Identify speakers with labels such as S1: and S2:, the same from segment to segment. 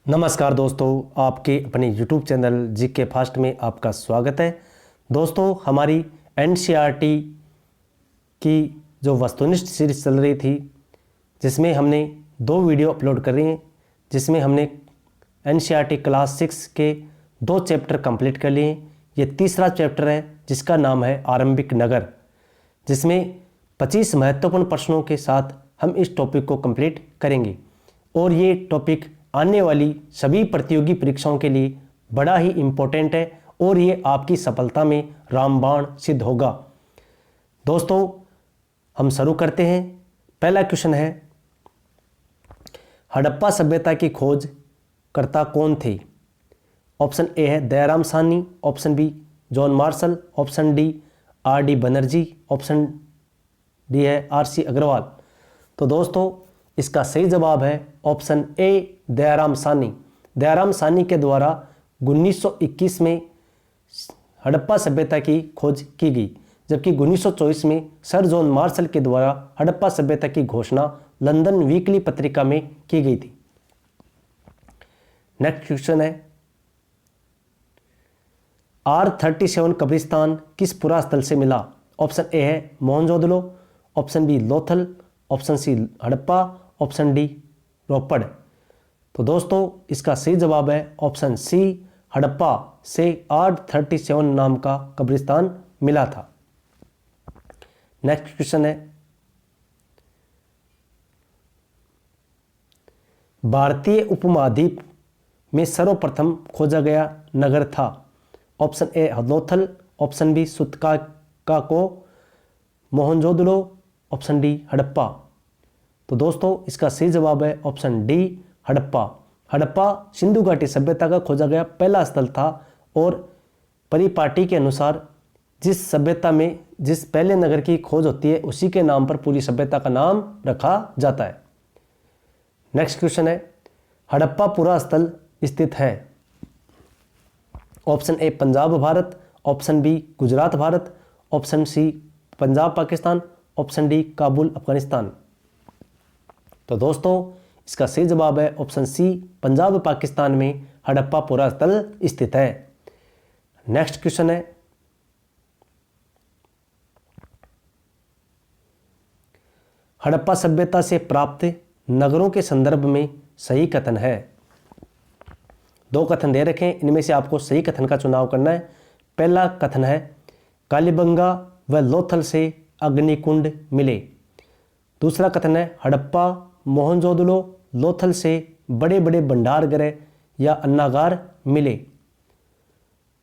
S1: नमस्कार दोस्तों, आपके अपने YouTube चैनल जीके फास्ट में आपका स्वागत है। दोस्तों, हमारी एनसीईआरटी की जो वस्तुनिष्ठ सीरीज चल रही थी, जिसमें हमने 2 वीडियो अपलोड कर रहे हैं, जिसमें हमने एनसीईआरटी क्लास 6 के 2 चैप्टर कंप्लीट कर लिए हैं। ये तीसरा चैप्टर है जिसका नाम है आरंभिक नगर, जिसमें 25 महत्वपूर्ण प्रश्नों के साथ हम इस टॉपिक को कंप्लीट करेंगे। और ये टॉपिक आने वाली सभी प्रतियोगी परीक्षाओं के लिए बड़ा ही इम्पोर्टेंट है और ये आपकी सफलता में रामबाण सिद्ध होगा। दोस्तों, हम शुरू करते हैं। पहला क्वेश्चन है, हड़प्पा सभ्यता की खोज करता कौन थे? ऑप्शन ए है Dayaram Sahni, option B John Marshall, option D R D. Banerjee, option D है आर.सी. अग्रवाल। तो दोस्तों, इसका सही जवाब है ऑप्शन ए दयाराम साहनी। दयाराम साहनी के द्वारा 1921 में हड़प्पा सभ्यता की खोज की गई, जबकि 1924 में सर जॉन मार्शल के द्वारा हड़प्पा सभ्यता की घोषणा लंदन वीकली पत्रिका में की गई थी। नेक्स्ट क्वेश्चन है, R37 कब्रिस्तान किस पुरास्थल से मिला? ऑप्शन ए है Mohenjodaro, option B Lothal, option C Harappa, option D Ropar. तो दोस्तों, इसका सही जवाब है ऑप्शन सी, हड़प्पा से R37 नाम का कब्रिस्तान मिला था। नेक्स्ट क्वेश्चन है, भारतीय उपमहाद्वीप में सर्वप्रथम खोजा गया नगर था? Option A Lothal, option B Sutkako, Mohenjodaro, option D Harappa. तो दोस्तों, इसका सही जवाब है ऑप्शन डी हड़प्पा। हड़प्पा सिंधु घाटी सभ्यता का खोजा गया पहला स्थल था और परिपाटी के अनुसार जिस सभ्यता में जिस पहले नगर की खोज होती है उसी के नाम पर पूरी सभ्यता का नाम रखा जाता है। नेक्स्ट क्वेश्चन है, हड़प्पा पूरा स्थल स्थित है? Option A Punjab Bharat, option B Gujarat Bharat, option C Punjab Pakistan, option D Kabul Afghanistan. तो दोस्तों, इसका सही जवाब है ऑप्शन सी, पंजाब पाकिस्तान में हड़प्पा पूरा स्थल स्थित है। नेक्स्ट क्वेश्चन है, हड़प्पा सभ्यता से प्राप्त नगरों के संदर्भ में सही कथन है? 2 कथन दे रखे हैं, इनमें से आपको सही कथन का चुनाव करना है। पहला कथन है, कालीबंगा व लोथल से अग्निकुंड मिले। दूसरा कथन है, हड़प्पा मोहनजोदड़ो लोथल से बड़े बड़े भंडार गृह या अन्नागार मिले।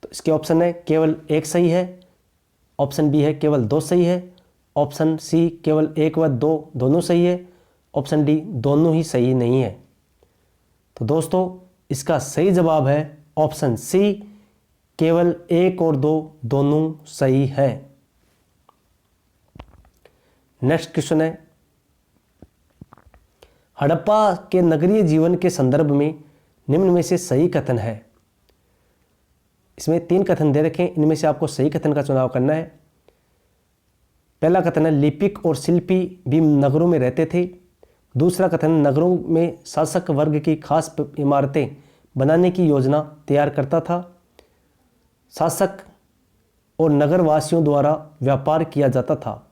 S1: तो इसके ऑप्शन है केवल 1 सही है, ऑप्शन बी है केवल 2 सही है, ऑप्शन सी केवल 1 व 2 दोनों सही है, ऑप्शन डी दोनों ही सही नहीं है। तो दोस्तों, इसका सही जवाब है ऑप्शन सी, केवल 1 और 2 दोनों सही है। नेक्स्ट क्वेश्चन है, हड़प्पा के नगरीय जीवन के संदर्भ में निम्न में से सही कथन है? इसमें 3 कथन दे रखे हैं, इनमें से आपको सही कथन का चुनाव करना है। पहला कथन है, लिपिक और शिल्पी भी नगरों में रहते थे। दूसरा कथन, नगरों में शासक वर्ग की खास इमारतें बनाने की योजना तैयार करता था। शासक और नगरवासियों द्वारा व्यापार किया जाता था।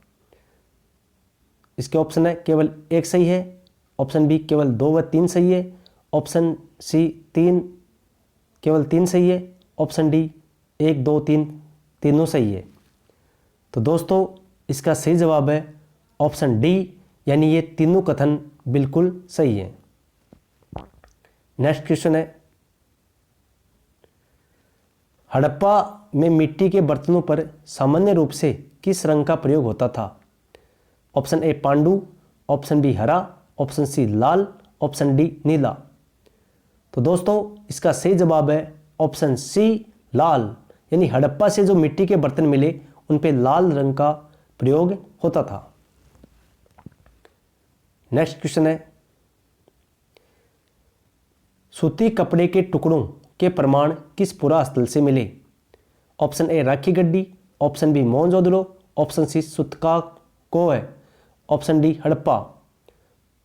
S1: इसके ऑप्शन है केवल 1 सही है, ऑप्शन बी केवल 2 व 3 सही है, ऑप्शन सी केवल 3 सही है, ऑप्शन डी 1, 2, 3 तीनों सही है। तो दोस्तों, इसका सही जवाब है ऑप्शन डी, यानी ये तीनों कथन बिल्कुल सही है। नेक्स्ट क्वेश्चन है, हड़प्पा में मिट्टी के बर्तनों पर सामान्य रूप से किस रंग का प्रयोग होता था? ऑप्शन ए पांडु, ऑप्शन बी हरा, ऑप्शन सी लाल, ऑप्शन डी नीला। तो दोस्तों, इसका सही जवाब है ऑप्शन सी लाल, यानी हड़प्पा से जो मिट्टी के बर्तन मिले उन पे लाल रंग का प्रयोग होता था। नेक्स्ट क्वेश्चन है, सूती कपड़े के टुकड़ों के प्रमाण किस पुरास्थल से मिले? Option A Rakhigarhi, option B Mohenjodaro, option C Sutkako है, ऑप्शन डी हड़प्पा।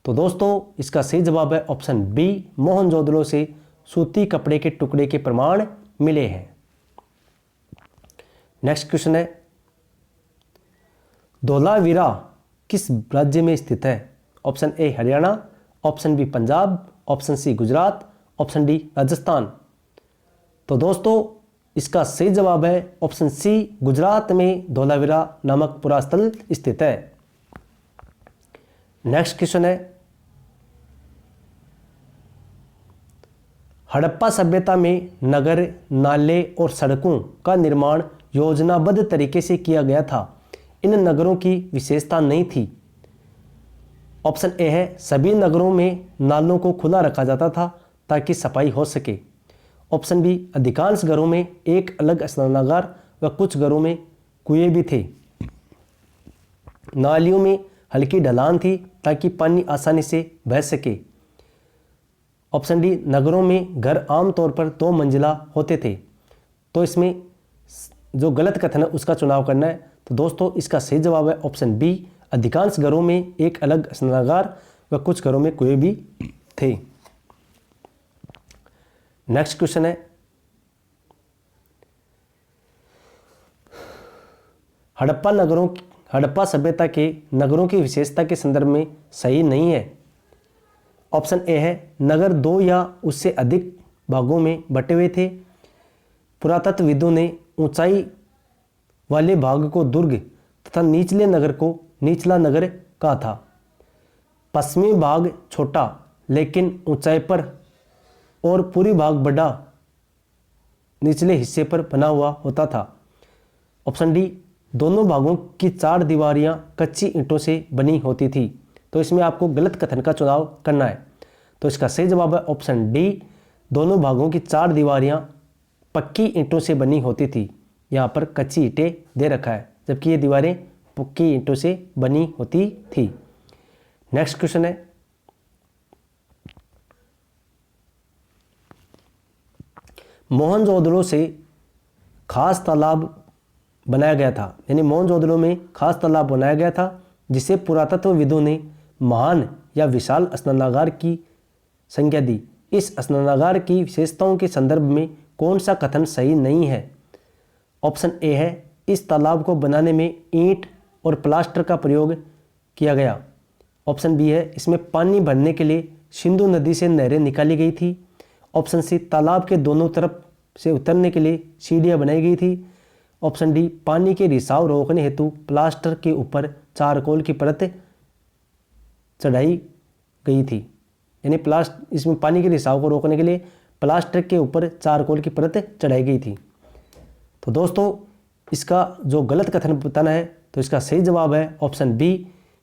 S1: तो दोस्तों, इसका सही जवाब है ऑप्शन बी, मोहनजोदड़ो से सूती कपड़े के टुकड़े के प्रमाण मिले हैं। नेक्स्ट क्वेश्चन है, धौलावीरा किस राज्य में स्थित है? Option A Haryana, option B Punjab, option C Gujarat, option D Rajasthan. तो दोस्तों इसका सही जवाब है ऑप्शन सी, गुजरात में धौलावीरा नामक पुरास्थल स्थित है। नेक्स्ट क्वेश्चन है, हड़प्पा सभ्यता में नगर, नाले और सड़कों का निर्माण योजनाबद्ध तरीके से किया गया था। इन नगरों की विशेषता नहीं थी। ऑप्शन ए है, सभी नगरों में नालों को खुला रखा जाता था ताकि सफाई हो सके। ऑप्शन बी, अधिकांश घरों में एक अलग स्नानागार व कुछ घरों में कुएं भी थे। नालियों में हल्की ढलान थी ताकि पानी आसानी से बह सके। ऑप्शन डी, नगरों में घर आमतौर पर 2 मंजिला होते थे। तो इसमें जो गलत कथन है उसका चुनाव करना है। तो दोस्तों इसका सही जवाब है ऑप्शन बी, अधिकांश घरों में एक अलग स्नानागार व कुछ घरों में कुएं भी थे। नेक्स्ट क्वेश्चन है, हड़प्पा सभ्यता के नगरों की विशेषता के संदर्भ में सही नहीं है। ऑप्शन ए है, नगर 2 या उससे अधिक भागों में बटे हुए थे। पुरातत्वविदों ने ऊंचाई वाले भाग को दुर्ग तथा निचले नगर को निचला नगर कहा था। पश्चिमी भाग छोटा लेकिन ऊंचाई पर और पूर्वी भाग बड़ा निचले हिस्से पर बना हुआ होता था। ऑप्शन डी, दोनों भागों की 4 दीवारियां कच्ची ईंटों से बनी होती थी। तो इसमें आपको गलत कथन का चुनाव करना है। तो इसका सही जवाब है ऑप्शन डी, दोनों भागों की 4 दीवारियां पक्की ईंटों से बनी होती थी। यहाँ पर कच्ची ईंटें दे रखा है जबकि ये दीवारें पक्की ईंटों से बनी होती थी। नेक्स्ट क्वेश्चन है, मोहनजोदड़ो से खास तालाब बनाया गया था, यानी मोहनजोदड़ो में खास तालाब बनाया गया था जिसे पुरातत्वविदों ने महान या विशाल स्नानागार की संज्ञा दी। इस स्नानागार की विशेषताओं के संदर्भ में कौन सा कथन सही नहीं है? ऑप्शन ए है, इस तालाब को बनाने में ईंट और प्लास्टर का प्रयोग किया गया। ऑप्शन बी है, इसमें पानी भरने के लिए सिंधु नदी से नहरें निकाली गई थी। ऑप्शन सी, तालाब के दोनों तरफ से उतरने के लिए सीढ़ियाँ बनाई गई थी। ऑप्शन डी, पानी के रिसाव रोकने हेतु प्लास्टर के ऊपर चारकोल की परत चढ़ाई गई थी, यानी इसमें पानी के रिसाव को रोकने के लिए प्लास्टर के ऊपर चारकोल की परत चढ़ाई गई थी। तो दोस्तों इसका जो गलत कथन बताना है तो इसका सही जवाब है ऑप्शन बी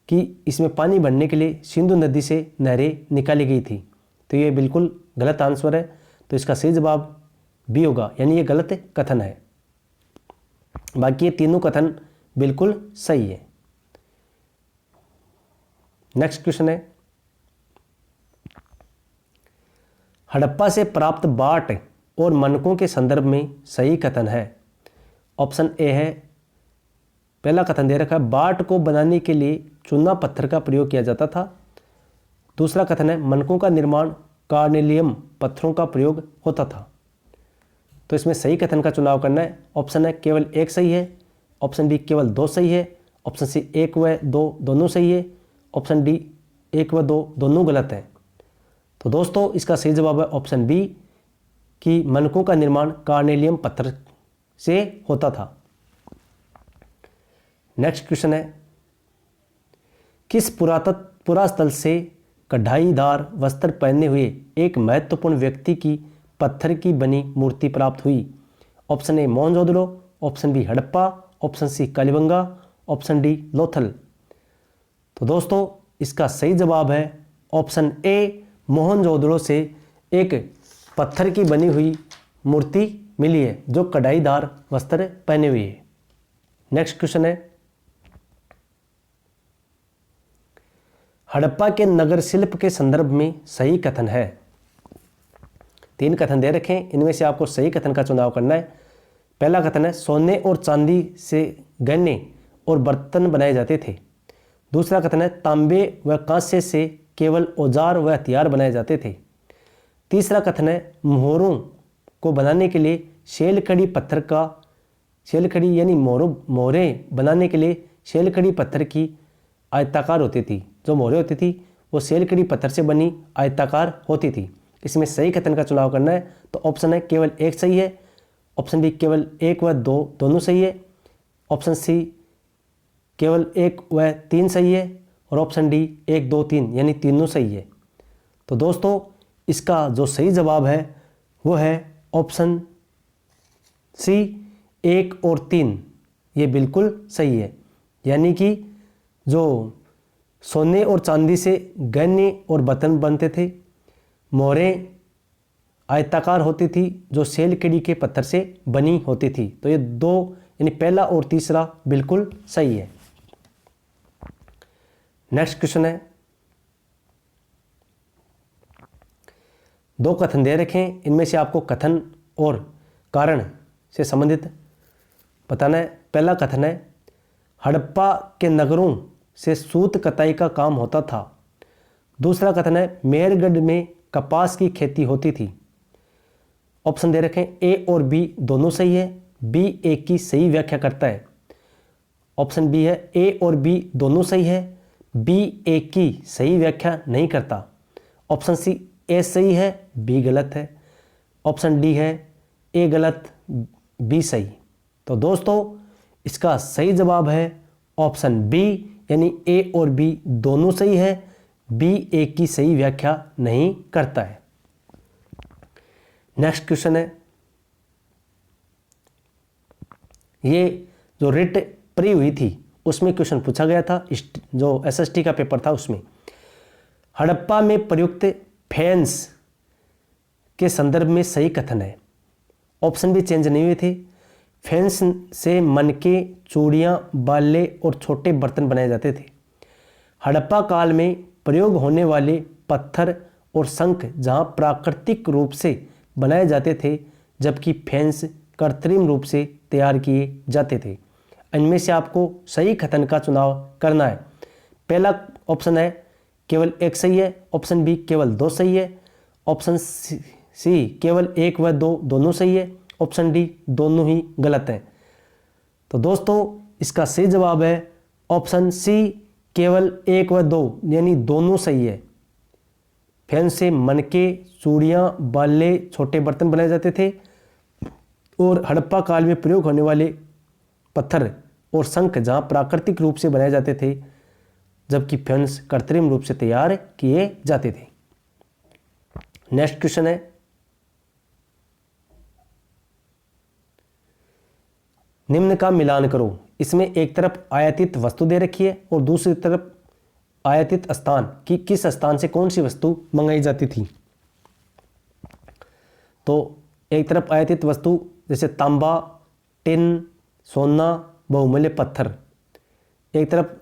S1: कि इसमें पानी भरने के लिए सिंधु नदी से नहरें निकाली गई थी। तो ये बिल्कुल गलत आंसर है। तो इसका सही जवाब बी होगा, यानी ये गलत कथन है। बाकी ये तीनों कथन बिल्कुल सही है। नेक्स्ट क्वेश्चन है, हड़प्पा से प्राप्त बाट और मनकों के संदर्भ में सही कथन है। ऑप्शन ए है, पहला कथन दे रखा है, बाट को बनाने के लिए चूना पत्थर का प्रयोग किया जाता था। दूसरा कथन है, मनकों का निर्माण कार्नेलियम पत्थरों का प्रयोग होता था। तो इसमें सही कथन का चुनाव करना है। ऑप्शन है केवल 1 सही है, ऑप्शन बी केवल 2 सही है, ऑप्शन सी 1 व 2 दोनों सही है, ऑप्शन डी 1 व 2 दोनों गलत है। तो दोस्तों इसका सही जवाब है ऑप्शन बी कि मनकों का निर्माण कार्नेलियम पत्थर से होता था। नेक्स्ट क्वेश्चन है, किस पुरास्थल से कढ़ाईदार वस्त्र पहने हुए एक महत्वपूर्ण व्यक्ति की पत्थर की बनी मूर्ति प्राप्त हुई? Option A Mohenjodaro, option B Harappa, option C Kalibangan, option D Lothal. तो दोस्तों इसका सही जवाब है ऑप्शन ए, मोहनजोदड़ो से एक पत्थर की बनी हुई मूर्ति मिली है जो कढ़ाईदार वस्त्र पहने हुए है। नेक्स्ट क्वेश्चन है, हड़प्पा के नगर शिल्प के संदर्भ में सही कथन है। 3 कथन दे रखे हैं, इनमें से आपको सही कथन का चुनाव करना है। पहला कथन है, सोने और चांदी से गहने और बर्तन बनाए जाते थे। दूसरा कथन है, तांबे व कांसे से केवल औजार व हथियार बनाए जाते थे। तीसरा कथन है मोहरों को बनाने के लिए शैलखड़ी पत्थर का, शैलखड़ी यानी मोहरें बनाने के लिए शैलखड़ी पत्थर की आयताकार होती थी। जो मोहरें होती थी वो शैलखड़ी पत्थर से बनी आयताकार होती थी। इसमें सही कथन का चुनाव करना है तो ऑप्शन है केवल एक सही है, ऑप्शन बी केवल एक व दो दोनों सही है, ऑप्शन सी केवल एक व तीन सही है और ऑप्शन डी एक दो तीन यानी तीनों सही है। तो दोस्तों इसका जो सही जवाब है वो है ऑप्शन सी एक और तीन, ये बिल्कुल सही है। यानी कि जो सोने और चांदी से गहने और बर्तन बनते थे, मोहरें आयताकार होती थी जो शैलखड़ी के पत्थर से बनी होती थी। तो ये दो यानी पहला और तीसरा बिल्कुल सही है। नेक्स्ट क्वेश्चन है, दो कथन दे रखे हैं, इनमें से आपको कथन और कारण से संबंधित बताना है। पहला कथन है हड़प्पा के नगरों से सूत कताई का काम होता था। दूसरा कथन है मेहरगढ़ में कपास की खेती होती थी। ऑप्शन दे रखे हैं ए और बी दोनों सही है, बी ए की सही व्याख्या करता है। ऑप्शन बी है ए और बी दोनों सही है, बी ए की सही व्याख्या नहीं करता। ऑप्शन सी ए सही है, बी गलत है। ऑप्शन डी है ए गलत, बी सही। तो दोस्तों इसका सही जवाब है ऑप्शन बी, यानी ए और बी दोनों सही है, बी ए की सही व्याख्या नहीं करता है। नेक्स्ट क्वेश्चन है, ये जो रिट प्री हुई थी उसमें क्वेश्चन पूछा गया था, जो एसएसटी का पेपर था उसमें हड़प्पा में प्रयुक्त फैंस के संदर्भ में सही कथन है। ऑप्शन भी चेंज नहीं हुए थे। फैंस से मनके, चूड़ियाँ, बाले और छोटे बर्तन बनाए जाते थे। हड़प्पा काल में प्रयोग होने वाले पत्थर और शंख जहाँ प्राकृतिक रूप से बनाए जाते थे, जबकि फैंस कृत्रिम रूप से तैयार किए जाते थे। इनमें से आपको सही कथन का चुनाव करना है। पहला ऑप्शन है केवल एक सही है, ऑप्शन बी केवल दो सही है, ऑप्शन सी केवल एक व दो दोनों सही है, ऑप्शन डी दोनों ही गलत हैं। तो दोस्तों इसका सही जवाब है ऑप्शन सी केवल एक व दो यानी दोनों सही है। फैंस से मनके, चूड़ियाँ, बाले, छोटे बर्तन बनाए जाते थे और हड़प्पा काल में प्रयोग होने वाले पत्थर और शंख जहाँ प्राकृतिक रूप से बनाए जाते थे, जबकि फैंस कृत्रिम रूप से तैयार किए जाते थे। नेक्स्ट क्वेश्चन है, निम्न का मिलान करो। इसमें एक तरफ आयातित वस्तु दे रखी है और दूसरी तरफ आयातित स्थान कि किस स्थान से कौन सी वस्तु मंगाई जाती थी। तो एक तरफ आयातित वस्तु जैसे तांबा, टिन, सोना, बहुमूल्य पत्थर। एक तरफ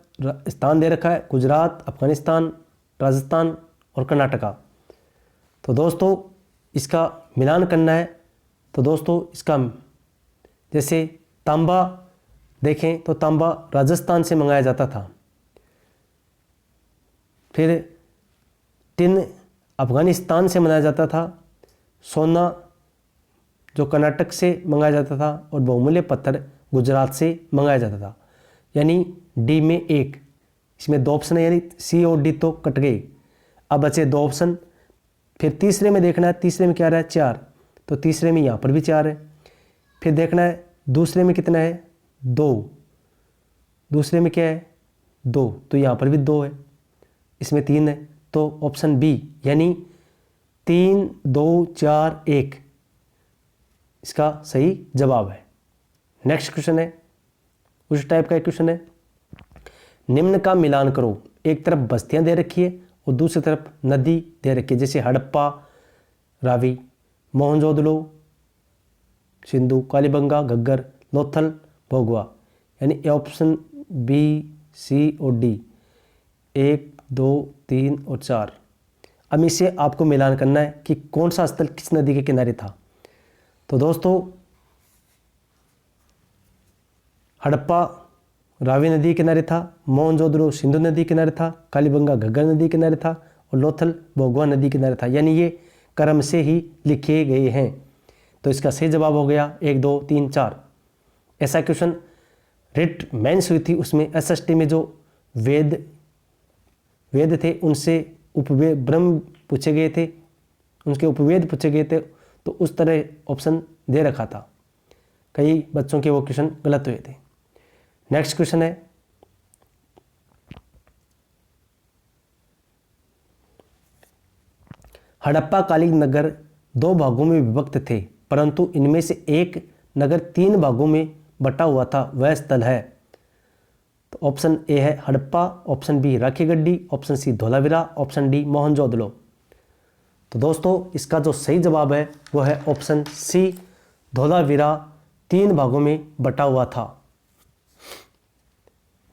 S1: स्थान दे रखा है गुजरात, अफगानिस्तान, राजस्थान और कर्नाटका। तो दोस्तों इसका मिलान करना है। तो दोस्तों इसका जैसे तांबा देखें तो तांबा राजस्थान से मंगाया जाता था। फिर टिन अफगानिस्तान से मंगाया जाता था, सोना जो कर्नाटक से मंगाया जाता था और बहुमूल्य पत्थर गुजरात से मंगाया जाता था। यानी डी में एक, इसमें दो ऑप्शन है यानी सी और डी तो कट गए। अब बचे दो ऑप्शन। फिर तीसरे में देखना है, तीसरे में क्या रहा है चार, तो तीसरे में यहाँ पर भी चार है। फिर देखना है दूसरे में कितना है दो, दूसरे में क्या है दो, तो यहाँ पर भी दो है, इसमें तीन है। तो ऑप्शन बी यानी 3, 2, 4, 1 इसका सही जवाब है। नेक्स्ट क्वेश्चन है, उस टाइप का एक क्वेश्चन है, निम्न का मिलान करो। एक तरफ बस्तियां दे रखी है और दूसरी तरफ नदी दे रखी है, जैसे हड़प्पा, रावी, मोहनजोदड़ो, सिंधु, कालीबंगा, घग्गर, लोथल, भोगवा। यानी ऑप्शन बी, सी और डी 1, 2, 3 और 4। अब इसे आपको मिलान करना है कि कौन सा स्थल किस नदी के किनारे था। तो दोस्तों हड़प्पा रावी नदी के किनारे था, मोहनजोदड़ो सिंधु नदी के किनारे था, कालीबंगा घग्गर नदी के किनारे था और लोथल भोगवा नदी के किनारे था। यानी ये क्रम से ही लिखे गए हैं। तो इसका सही जवाब हो गया 1 2 3 4। ऐसा क्वेश्चन रिट मेंस हुई थी, उसमें एसएसटी में जो वेद थे उनसे उपवेद ब्रह्म पूछे गए थे, उनके उपवेद पूछे गए थे, तो उस तरह ऑप्शन दे रखा था। कई बच्चों के वो क्वेश्चन गलत हुए थे। नेक्स्ट क्वेश्चन है, हड़प्पा कालीन नगर 2 भागों में विभक्त थे, परंतु इनमें से एक नगर 3 भागों में बटा हुआ था, वह स्थल है। तो ऑप्शन ए है Harappa, option B Rakhigarhi, option C Dholavira, option D Mohenjodaro. तो दोस्तों इसका जो सही जवाब है वो है ऑप्शन सी धोलावीरा 3 भागों में बटा हुआ था।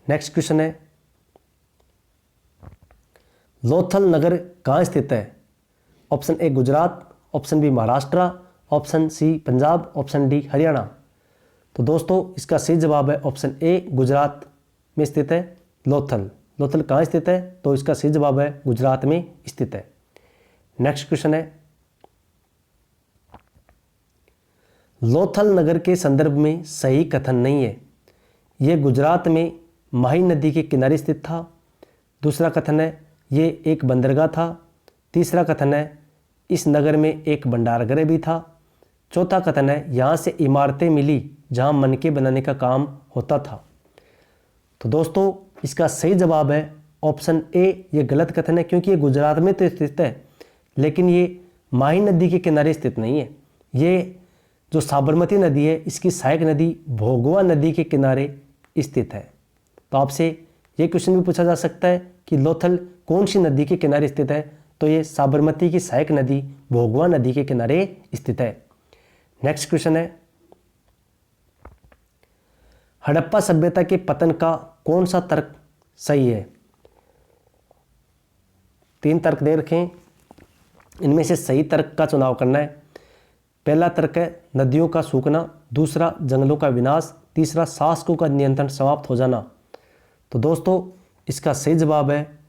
S1: नेक्स्ट क्वेश्चन है, लोथल नगर कहाँ स्थित है? Option A Gujarat, option B Maharashtra, option C Punjab, option D Haryana. तो दोस्तों इसका सही जवाब है ऑप्शन ए गुजरात में स्थित है लोथल। लोथल कहाँ स्थित है? तो इसका सही जवाब है गुजरात में स्थित है। नेक्स्ट क्वेश्चन है, लोथल नगर के संदर्भ में सही कथन नहीं है। यह गुजरात में माही नदी के किनारे स्थित था। दूसरा कथन है ये एक बंदरगाह था। तीसरा कथन है इस नगर में एक भंडारगृह भी था। चौथा कथन है यहाँ से इमारतें मिली जहाँ मनके बनाने का काम होता था। तो दोस्तों इसका सही जवाब है ऑप्शन ए, ये गलत कथन है, क्योंकि ये गुजरात में तो स्थित है लेकिन ये माही नदी के किनारे स्थित नहीं है। ये जो साबरमती नदी है इसकी सहायक नदी भोगवा नदी के किनारे स्थित है। तो आपसे ये क्वेश्चन भी पूछा जा सकता है कि लोथल कौन सी नदी के किनारे स्थित है? तो ये साबरमती की सहायक नदी भोगवा नदी के किनारे स्थित है। नेक्स्ट क्वेश्चन है, हड़प्पा सभ्यता के पतन का कौन सा तर्क सही है? 3 तर्क दे रखें, इनमें से सही तर्क का चुनाव करना है। पहला तर्क है नदियों का सूखना, दूसरा जंगलों का विनाश, तीसरा शासकों का नियंत्रण समाप्त हो जाना। तो दोस्तों इसका सही जवाब है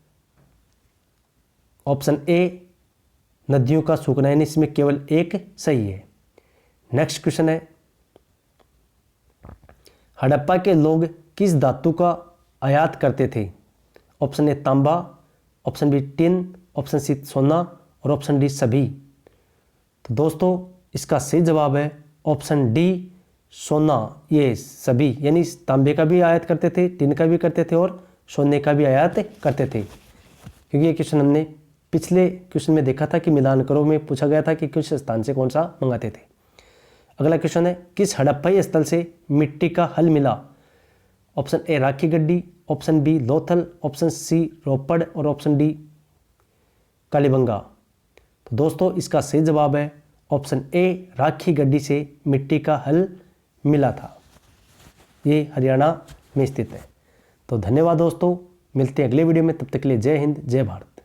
S1: ऑप्शन ए नदियों का सूखना, यानी इसमें केवल एक सही है। नेक्स्ट क्वेश्चन है, हड़प्पा के लोग किस धातु का आयात करते थे? ऑप्शन ए तांबा, option B tin, option C सोना और ऑप्शन डी सभी। तो दोस्तों इसका सही जवाब है ऑप्शन डी सोना, ये सभी, यानी तांबे का भी आयात करते थे, टिन का भी करते थे और सोने का भी आयात करते थे। क्योंकि ये क्वेश्चन हमने पिछले क्वेश्चन में देखा था कि मिलान करो में पूछा गया था कि किस स्थान से कौन सा मंगाते थे। अगला क्वेश्चन है, किस हड़प्पाई स्थल से मिट्टी का हल मिला? Option A Rakhigarhi, option B Lothal, option C Ropar और ऑप्शन डी कालीबंगा। तो दोस्तों इसका सही जवाब है ऑप्शन ए राखीगढ़ी से मिट्टी का हल मिला था। ये हरियाणा में स्थित है। तो धन्यवाद दोस्तों, मिलते हैं अगले वीडियो में, तब तक के लिए जय हिंद जय भारत।